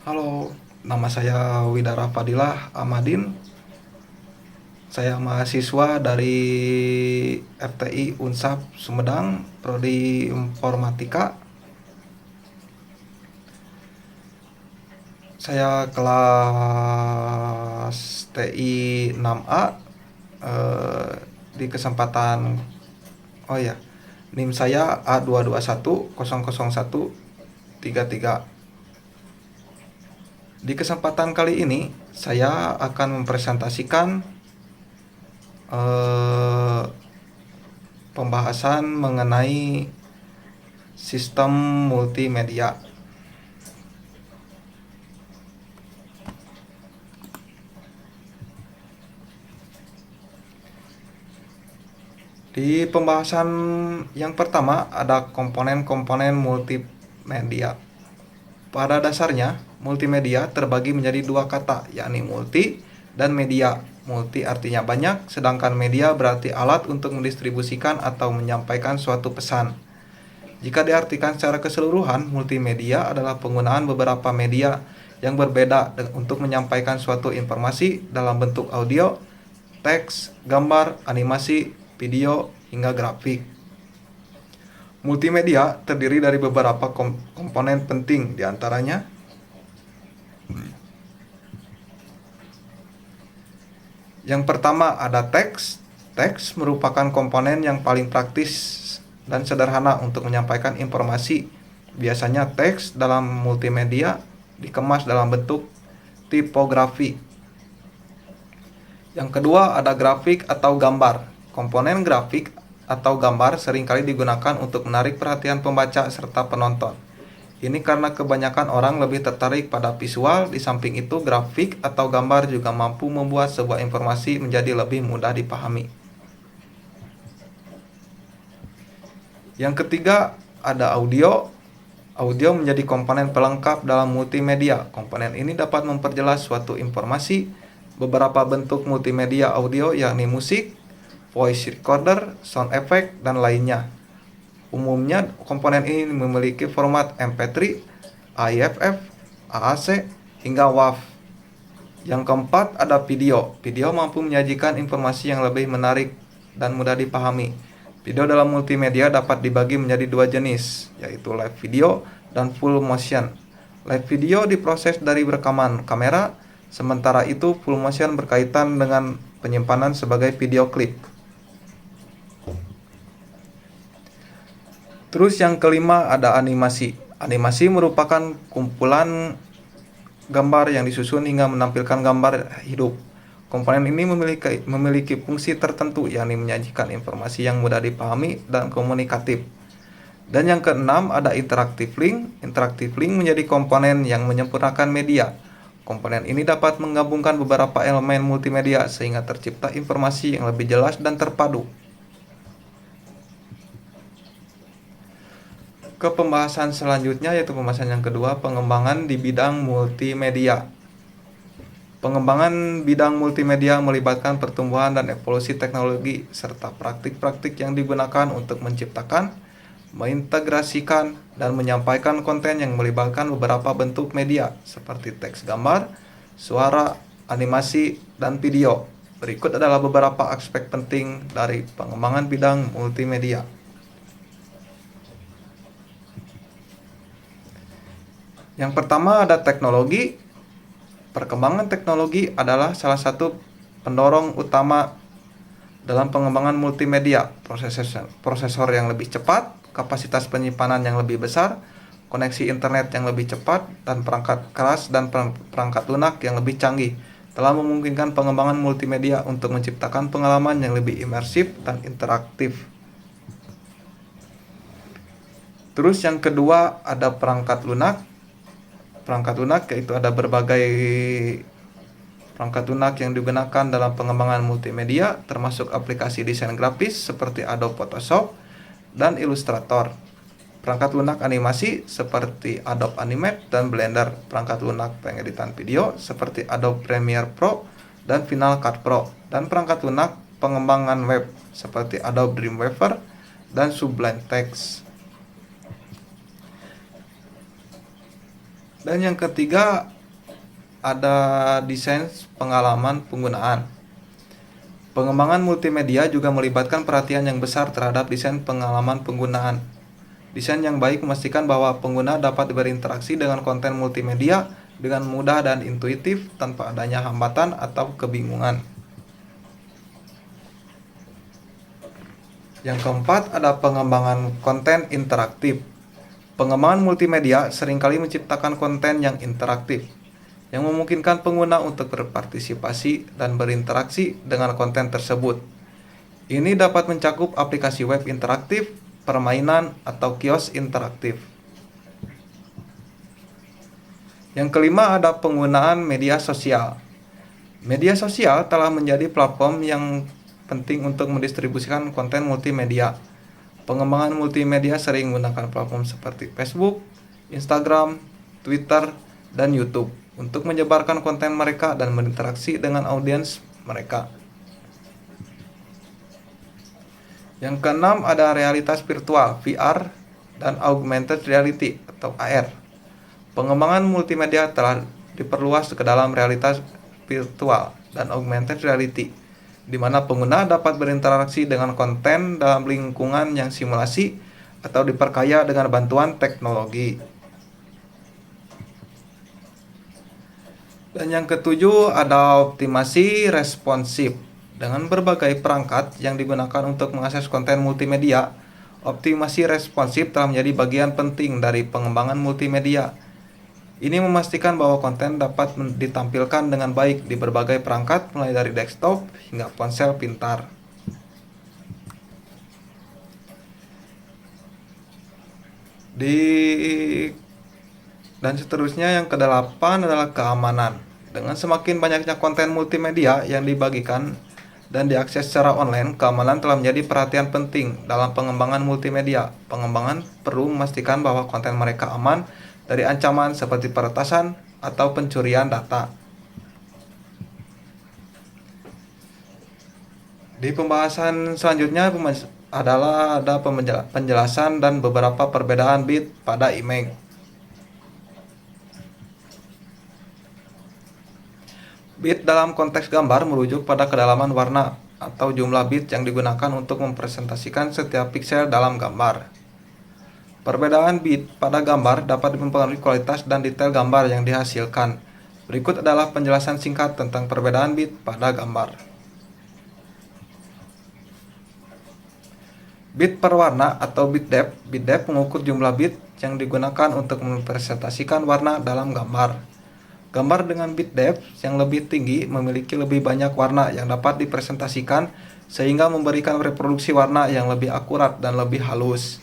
Halo, nama saya Widara Fadilah Ahmadin. Saya mahasiswa dari FTI Unsap Sumedang, Prodi Informatika. Saya kelas TI 6A. eh, di kesempatan NIM saya A221000133. Di kesempatan kali ini saya akan mempresentasikan eh, pembahasan mengenai sistem multimedia. Di pembahasan yang pertama ada komponen-komponen multimedia. Pada dasarnya, multimedia terbagi menjadi dua kata, yakni multi dan media. Multi artinya banyak, sedangkan media berarti alat untuk mendistribusikan atau menyampaikan suatu pesan. Jika diartikan secara keseluruhan, multimedia adalah penggunaan beberapa media yang berbeda untuk menyampaikan suatu informasi dalam bentuk audio, teks, gambar, animasi, video, hingga grafik. Multimedia terdiri dari beberapa komponen penting, diantaranya yang pertama ada teks. Teks merupakan komponen yang paling praktis dan sederhana untuk menyampaikan informasi. Biasanya teks dalam multimedia dikemas dalam bentuk tipografi. Yang kedua ada grafik atau gambar. Komponen grafik atau gambar seringkali digunakan untuk menarik perhatian pembaca serta penonton. Ini karena kebanyakan orang lebih tertarik pada visual. Di samping itu, grafik atau gambar juga mampu membuat sebuah informasi menjadi lebih mudah dipahami. Yang ketiga, ada audio. Audio menjadi komponen pelengkap dalam multimedia. Komponen ini dapat memperjelas suatu informasi. Beberapa bentuk multimedia audio yakni musik, voice recorder, sound effect, dan lainnya. Umumnya komponen ini memiliki format MP3, AIFF, AAC, hingga WAV. Yang keempat ada video. Video mampu menyajikan informasi yang lebih menarik dan mudah dipahami. Video dalam multimedia dapat dibagi menjadi dua jenis, yaitu live video dan full motion. Live video diproses dari rekaman kamera, sementara itu full motion berkaitan dengan penyimpanan sebagai video klip. Terus yang kelima ada animasi. Animasi merupakan kumpulan gambar yang disusun hingga menampilkan gambar hidup. Komponen ini memiliki fungsi tertentu, yakni menyajikan informasi yang mudah dipahami dan komunikatif. Dan yang keenam ada interactive link. Interactive link menjadi komponen yang menyempurnakan media. Komponen ini dapat menggabungkan beberapa elemen multimedia sehingga tercipta informasi yang lebih jelas dan terpadu. Ke pembahasan selanjutnya, yaitu pembahasan yang kedua, pengembangan di bidang multimedia. Pengembangan bidang multimedia melibatkan pertumbuhan dan evolusi teknologi serta praktik-praktik yang digunakan untuk menciptakan, mengintegrasikan, dan menyampaikan konten yang melibatkan beberapa bentuk media seperti teks, gambar, suara, animasi, dan video. Berikut adalah beberapa aspek penting dari pengembangan bidang multimedia. Yang pertama ada teknologi. Perkembangan teknologi adalah salah satu pendorong utama dalam pengembangan multimedia. Prosesor yang lebih cepat, kapasitas penyimpanan yang lebih besar, koneksi internet yang lebih cepat, dan perangkat keras dan perangkat lunak yang lebih canggih telah memungkinkan pengembangan multimedia untuk menciptakan pengalaman yang lebih imersif dan interaktif. Terus yang kedua ada perangkat lunak. Perangkat lunak yaitu ada berbagai perangkat lunak yang digunakan dalam pengembangan multimedia, termasuk aplikasi desain grafis seperti Adobe Photoshop dan Illustrator. Perangkat lunak animasi seperti Adobe Animate dan Blender. Perangkat lunak pengeditan video seperti Adobe Premiere Pro dan Final Cut Pro. Dan perangkat lunak pengembangan web seperti Adobe Dreamweaver dan Sublime Text. Dan yang ketiga ada desain pengalaman penggunaan. Pengembangan multimedia juga melibatkan perhatian yang besar terhadap desain pengalaman penggunaan. Desain yang baik memastikan bahwa pengguna dapat berinteraksi dengan konten multimedia dengan mudah dan intuitif tanpa adanya hambatan atau kebingungan. Yang keempat ada pengembangan konten interaktif. Pengembangan multimedia seringkali menciptakan konten yang interaktif, yang memungkinkan pengguna untuk berpartisipasi dan berinteraksi dengan konten tersebut. Ini dapat mencakup aplikasi web interaktif, permainan, atau kios interaktif. Yang kelima ada penggunaan media sosial. Media sosial telah menjadi platform yang penting untuk mendistribusikan konten multimedia. Pengembangan multimedia sering menggunakan platform seperti Facebook, Instagram, Twitter, dan YouTube untuk menyebarkan konten mereka dan berinteraksi dengan audiens mereka. Yang keenam ada realitas virtual, VR, dan augmented reality atau AR. Pengembangan multimedia telah diperluas ke dalam realitas virtual dan augmented reality, di mana pengguna dapat berinteraksi dengan konten dalam lingkungan yang simulasi atau diperkaya dengan bantuan teknologi. Dan yang ketujuh ada optimasi responsif. Dengan berbagai perangkat yang digunakan untuk mengakses konten multimedia, optimasi responsif telah menjadi bagian penting dari pengembangan multimedia. Ini memastikan bahwa konten dapat ditampilkan dengan baik di berbagai perangkat mulai dari desktop hingga ponsel pintar. Dan seterusnya yang kedelapan adalah keamanan. Dengan semakin banyaknya konten multimedia yang dibagikan dan diakses secara online, keamanan telah menjadi perhatian penting dalam pengembangan multimedia. Pengembangan perlu memastikan bahwa konten mereka aman dari ancaman seperti peretasan atau pencurian data. Di pembahasan selanjutnya adalah ada penjelasan dan beberapa perbedaan bit pada image. Bit dalam konteks gambar merujuk pada kedalaman warna atau jumlah bit yang digunakan untuk mempresentasikan setiap piksel dalam gambar. Perbedaan bit pada gambar dapat mempengaruhi kualitas dan detail gambar yang dihasilkan. Berikut adalah penjelasan singkat tentang perbedaan bit pada gambar. Bit per warna atau bit depth. Bit depth mengukur jumlah bit yang digunakan untuk mempresentasikan warna dalam gambar. Gambar dengan bit depth yang lebih tinggi memiliki lebih banyak warna yang dapat dipresentasikan sehingga memberikan reproduksi warna yang lebih akurat dan lebih halus.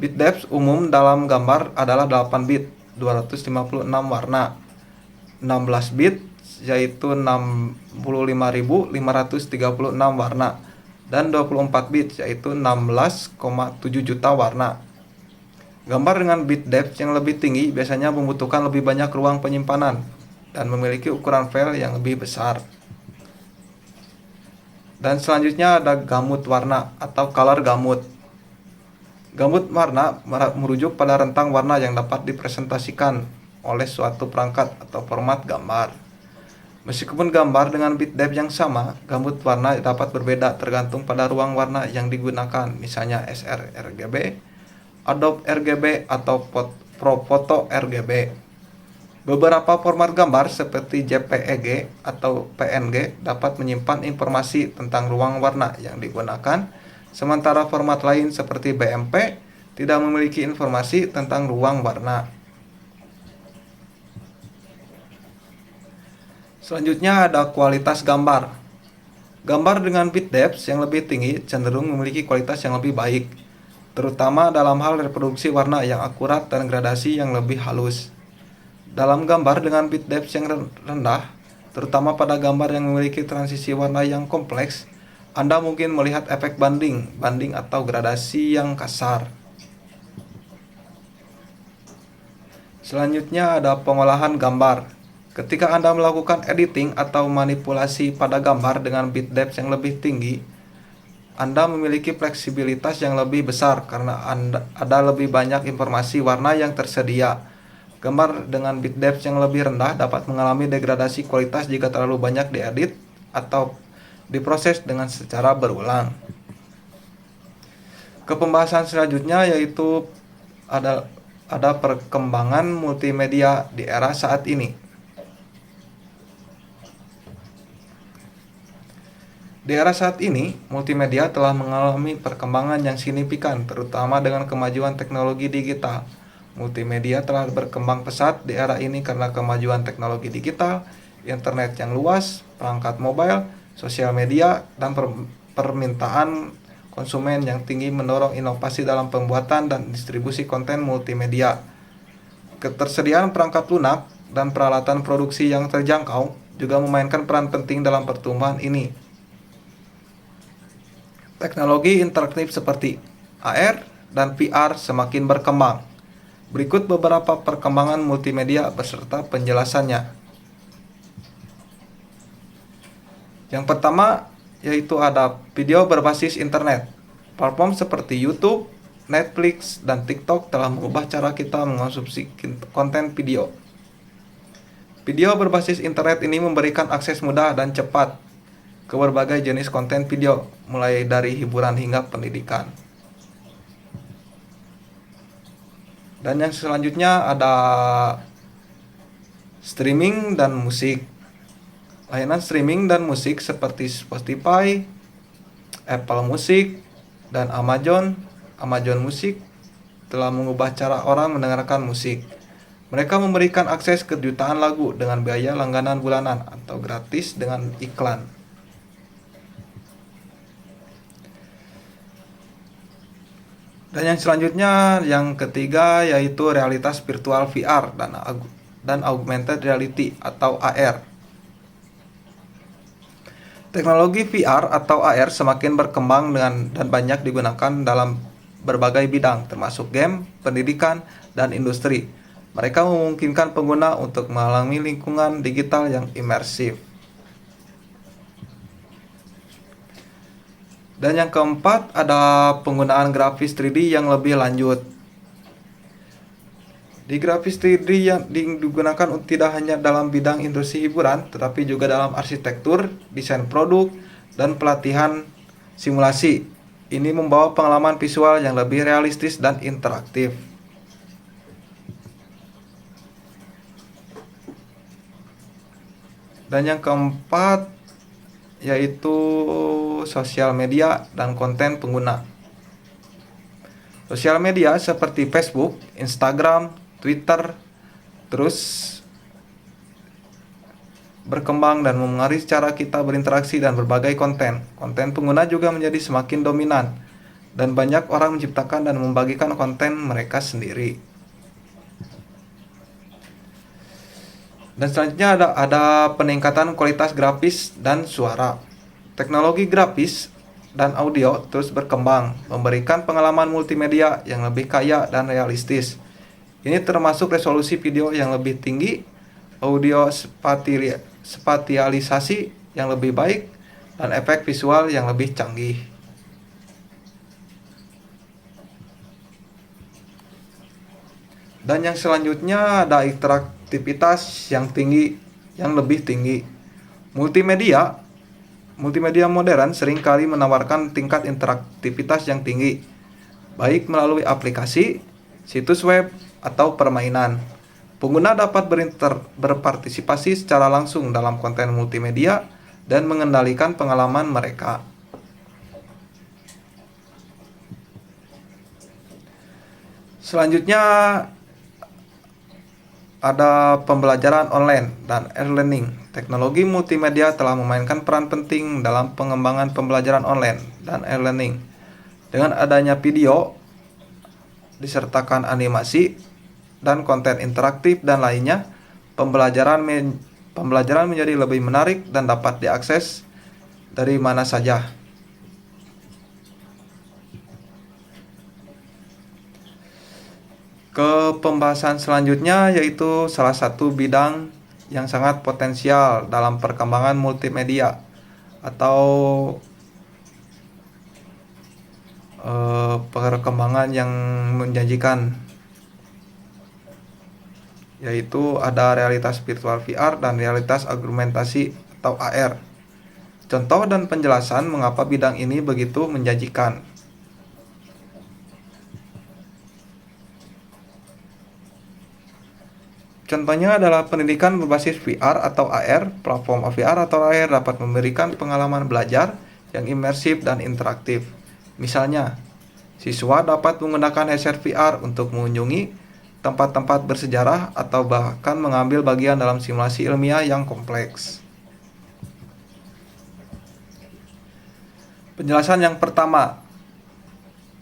Bit depth umum dalam gambar adalah 8 bit, 256 warna, 16 bit yaitu 65.536 warna, dan 24 bit yaitu 16,7 juta warna. Gambar dengan bit depth yang lebih tinggi biasanya membutuhkan lebih banyak ruang penyimpanan dan memiliki ukuran file yang lebih besar. Dan selanjutnya ada gamut warna atau color gamut. Gamut warna merujuk pada rentang warna yang dapat dipresentasikan oleh suatu perangkat atau format gambar. Meskipun gambar dengan bit depth yang sama, gamut warna dapat berbeda tergantung pada ruang warna yang digunakan, misalnya sRGB, Adobe RGB, atau ProPhoto RGB. Beberapa format gambar seperti JPEG atau PNG dapat menyimpan informasi tentang ruang warna yang digunakan, sementara format lain seperti BMP tidak memiliki informasi tentang ruang warna. Selanjutnya ada kualitas gambar. Gambar dengan bit depth yang lebih tinggi cenderung memiliki kualitas yang lebih baik, terutama dalam hal reproduksi warna yang akurat dan gradasi yang lebih halus. Dalam gambar dengan bit depth yang rendah, terutama pada gambar yang memiliki transisi warna yang kompleks, Anda mungkin melihat efek banding atau gradasi yang kasar. Selanjutnya ada pengolahan gambar. Ketika Anda melakukan editing atau manipulasi pada gambar dengan bit depth yang lebih tinggi, Anda memiliki fleksibilitas yang lebih besar karena ada lebih banyak informasi warna yang tersedia. Gambar dengan bit depth yang lebih rendah dapat mengalami degradasi kualitas jika terlalu banyak diedit atau diproses dengan secara berulang. Ke pembahasan selanjutnya yaitu ada perkembangan multimedia di era saat ini. Di era saat ini, multimedia telah mengalami perkembangan yang signifikan, terutama dengan kemajuan teknologi digital. Multimedia telah berkembang pesat di era ini karena kemajuan teknologi digital, internet yang luas, perangkat mobile, sosial media, dan permintaan konsumen yang tinggi mendorong inovasi dalam pembuatan dan distribusi konten multimedia. Ketersediaan perangkat lunak dan peralatan produksi yang terjangkau juga memainkan peran penting dalam pertumbuhan ini. Teknologi interaktif seperti AR dan VR semakin berkembang. Berikut beberapa perkembangan multimedia beserta penjelasannya. Yang pertama yaitu ada video berbasis internet. Platform seperti YouTube, Netflix, dan TikTok telah mengubah cara kita mengonsumsi konten video. Video berbasis internet ini memberikan akses mudah dan cepat ke berbagai jenis konten video, mulai dari hiburan hingga pendidikan. Dan yang selanjutnya ada streaming dan musik. Layanan streaming dan musik seperti Spotify, Apple Music, dan Amazon Music telah mengubah cara orang mendengarkan musik. Mereka memberikan akses ke jutaan lagu dengan biaya langganan bulanan atau gratis dengan iklan. Dan yang selanjutnya, yang ketiga yaitu realitas virtual VR dan augmented reality atau AR. Teknologi VR atau AR semakin berkembang dan banyak digunakan dalam berbagai bidang, termasuk game, pendidikan, dan industri. Mereka memungkinkan pengguna untuk mengalami lingkungan digital yang imersif. Dan yang keempat ada penggunaan grafis 3D yang lebih lanjut. Di grafis 3D yang digunakan tidak hanya dalam bidang industri hiburan, tetapi juga dalam arsitektur, desain produk, dan pelatihan simulasi. Ini membawa pengalaman visual yang lebih realistis dan interaktif. Dan yang keempat yaitu sosial media dan konten pengguna. Sosial media seperti Facebook, Instagram, Twitter terus berkembang dan memengaruhi cara kita berinteraksi dan berbagai konten. Konten pengguna juga menjadi semakin dominan dan banyak orang menciptakan dan membagikan konten mereka sendiri. Dan selanjutnya ada peningkatan kualitas grafis dan suara. Teknologi grafis dan audio terus berkembang, memberikan pengalaman multimedia yang lebih kaya dan realistis. Ini termasuk resolusi video yang lebih tinggi, audio spatialisasi yang lebih baik, dan efek visual yang lebih canggih. Dan yang selanjutnya ada interaktivitas yang lebih tinggi. Multimedia modern seringkali menawarkan tingkat interaktivitas yang tinggi, baik melalui aplikasi, situs web, atau permainan. Pengguna dapat berpartisipasi secara langsung dalam konten multimedia dan mengendalikan pengalaman mereka. Selanjutnya ada pembelajaran online dan e-learning. Teknologi multimedia telah memainkan peran penting dalam pengembangan pembelajaran online dan e-learning. Dengan adanya video, disertakan animasi, dan konten interaktif dan lainnya, pembelajaran menjadi lebih menarik dan dapat diakses dari mana saja. Ke pembahasan selanjutnya yaitu salah satu bidang yang sangat potensial dalam perkembangan multimedia atau perkembangan yang menjanjikan. yaitu ada realitas virtual VR dan realitas augmentasi atau AR. Contoh dan penjelasan mengapa bidang ini begitu menjanjikan. Contohnya adalah pendidikan berbasis VR atau AR. Platform VR atau AR dapat memberikan pengalaman belajar yang imersif dan interaktif. Misalnya, siswa dapat menggunakan headset VR untuk mengunjungi tempat-tempat bersejarah atau bahkan mengambil bagian dalam simulasi ilmiah yang kompleks. Penjelasan yang pertama,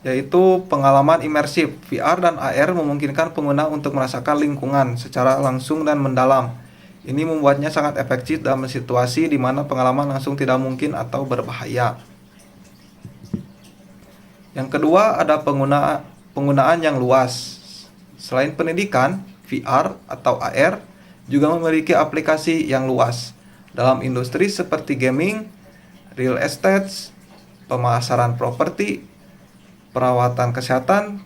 yaitu pengalaman imersif. VR dan AR memungkinkan pengguna untuk merasakan lingkungan secara langsung dan mendalam. Ini membuatnya sangat efektif dalam situasi di mana pengalaman langsung tidak mungkin atau berbahaya. Yang kedua, ada penggunaan yang luas. Selain pendidikan, VR atau AR juga memiliki aplikasi yang luas dalam industri seperti gaming, real estate, pemasaran properti, perawatan kesehatan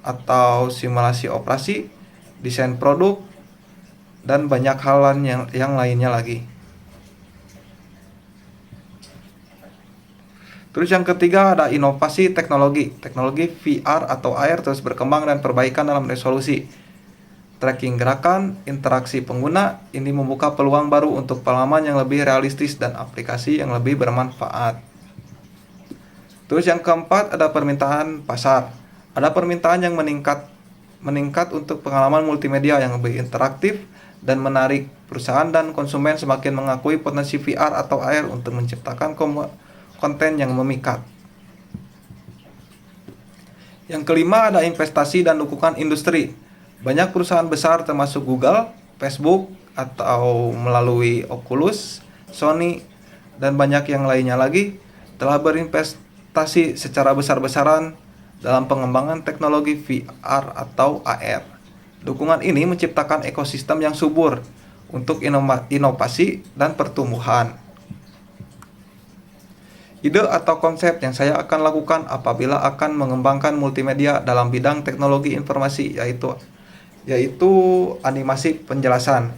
atau simulasi operasi, desain produk, dan banyak hal yang lainnya lagi. Terus yang ketiga ada inovasi teknologi. Teknologi VR atau AR terus berkembang dan perbaikan dalam resolusi, tracking gerakan, interaksi pengguna. Ini membuka peluang baru untuk pengalaman yang lebih realistis dan aplikasi yang lebih bermanfaat. Terus yang keempat ada permintaan pasar. Ada permintaan yang meningkat untuk pengalaman multimedia yang lebih interaktif dan menarik. Perusahaan dan konsumen semakin mengakui potensi VR atau AR untuk menciptakan konten yang memikat. Yang kelima ada investasi dan dukungan industri. Banyak perusahaan besar termasuk Google, Facebook, atau melalui Oculus, Sony, dan banyak yang lainnya lagi telah berinvestasi secara besar-besaran dalam pengembangan teknologi VR atau AR. Dukungan ini menciptakan ekosistem yang subur untuk inovasi dan pertumbuhan. Ide atau konsep yang saya akan lakukan apabila akan mengembangkan multimedia dalam bidang teknologi informasi yaitu animasi penjelasan.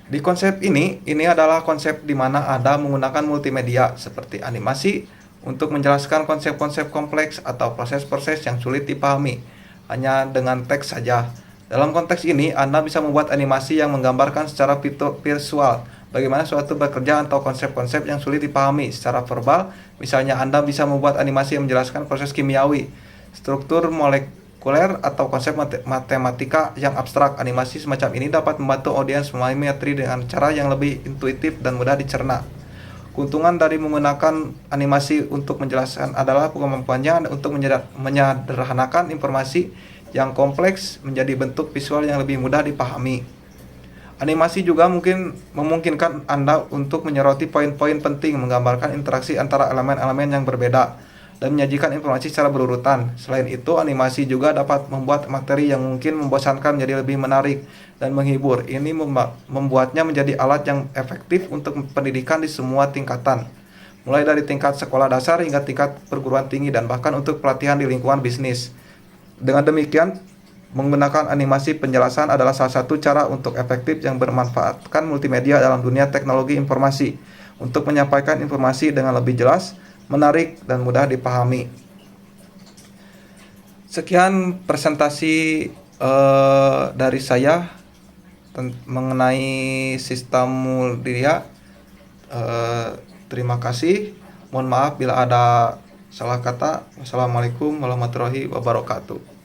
Di konsep ini adalah konsep di mana ada menggunakan multimedia seperti animasi untuk menjelaskan konsep-konsep kompleks atau proses-proses yang sulit dipahami hanya dengan teks saja. Dalam konteks ini, Anda bisa membuat animasi yang menggambarkan secara visual bagaimana suatu bekerja atau konsep-konsep yang sulit dipahami secara verbal. Misalnya, Anda bisa membuat animasi yang menjelaskan proses kimiawi, struktur molekuler, atau konsep matematika yang abstrak. Animasi semacam ini dapat membantu audiens memahami materi dengan cara yang lebih intuitif dan mudah dicerna. Keuntungan dari menggunakan animasi untuk menjelaskan adalah kemampuannya untuk menyederhanakan informasi yang kompleks menjadi bentuk visual yang lebih mudah dipahami. Animasi juga memungkinkan Anda untuk menyoroti poin-poin penting, menggambarkan interaksi antara elemen-elemen yang berbeda, dan menyajikan informasi secara berurutan. Selain itu, animasi juga dapat membuat materi yang mungkin membosankan menjadi lebih menarik dan menghibur. Ini membuatnya menjadi alat yang efektif untuk pendidikan di semua tingkatan, mulai dari tingkat sekolah dasar hingga tingkat perguruan tinggi dan bahkan untuk pelatihan di lingkungan bisnis. Dengan demikian, menggunakan animasi penjelasan adalah salah satu cara untuk efektif yang bermanfaatkan multimedia dalam dunia teknologi informasi untuk menyampaikan informasi dengan lebih jelas, menarik, dan mudah dipahami. Sekian presentasi dari saya mengenai sistem multimedia. Terima kasih. Mohon maaf bila ada salah kata. Wassalamualaikum warahmatullahi wabarakatuh.